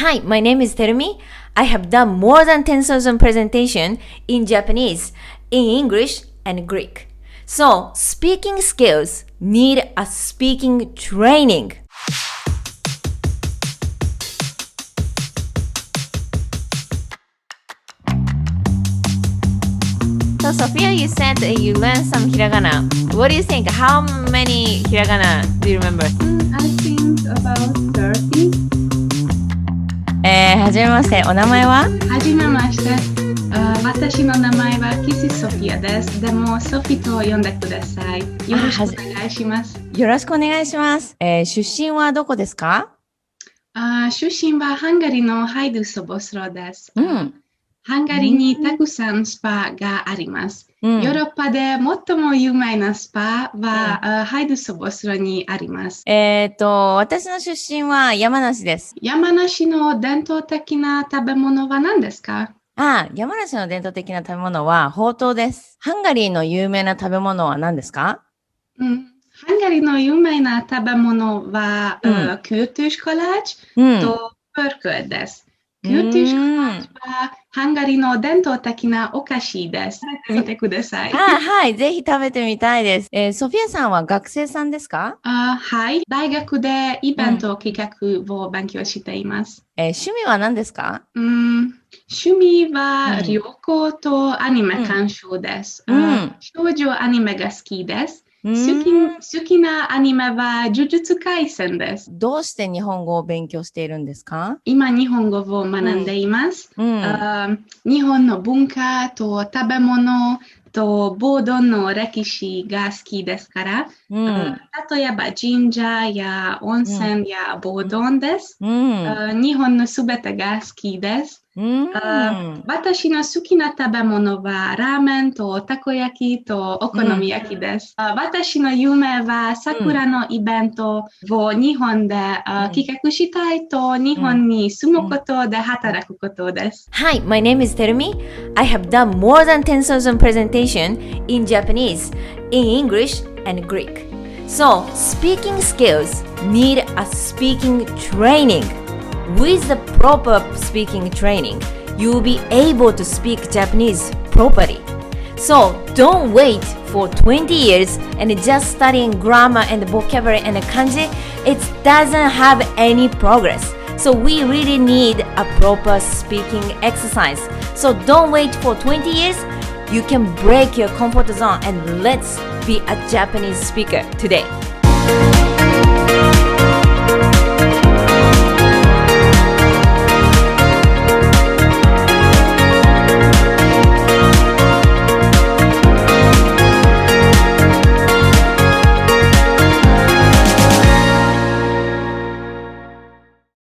Hi, my name is Terumi. I have done more than 10,000 presentations in Japanese, in English, and Greek. So, speaking skills need a speaking training. So, Sophia, you said that you learned some hiragana. What do you think? How many hiragana do you remember? I think about 30. はじめまして、お名前は？はじめまして。私の名前はキスソフィアです。でも、ソフィと呼んでください。よろしくお願いします。よろしくお願いします。出身はどこですか？出身はハンガリーのハイドゥソボスロです。ハンガリーにたくさんスパがあります。ヨーロッパで最も有名なスパは、ハイドゥソボスロにあります。私の出身は山梨です。山梨の伝統的な食べ物は何ですか？山梨の伝統的な食べ物はほうとうです。ハンガリーの有名な食べ物は何ですか？ハンガリーの有名な食べ物は、キューティシュコラーチとプールクルです。キューティシュコラーチはハンガリーの伝統的なお菓子です。食べてみてください。はい、ぜひ食べてみたいです。ソフィアさんは学生さんですか？はい、大学でイベント企画を勉強しています。趣味は何ですか？趣味は旅行とアニメ鑑賞です。少女アニメが好きです。好きなアニメは呪術廻戦です。どうして日本語を勉強しているんですか？今日本語を学んでいます。日本の文化と食べ物とボードの歴史が好きですから、例えば神社や温泉やボードンです。日本のすべてが好きです。私の好きな食べ物はラーメンとたこ焼きとお好み焼きです。私の夢は桜のイベントを日本で企画したいと日本に住むことで働くことです。Hi, my name is Terumi. I have done more than 10,000 presentations in Japanese, in English, and Greek. So, speaking skills need a speaking training.With the proper speaking training, you will be able to speak Japanese properly. So don't wait for 20 years and just studying grammar and vocabulary and kanji. It doesn't have any progress. So we really need a proper speaking exercise. So don't wait for 20 years. You can break your comfort zone and let's be a Japanese speaker today.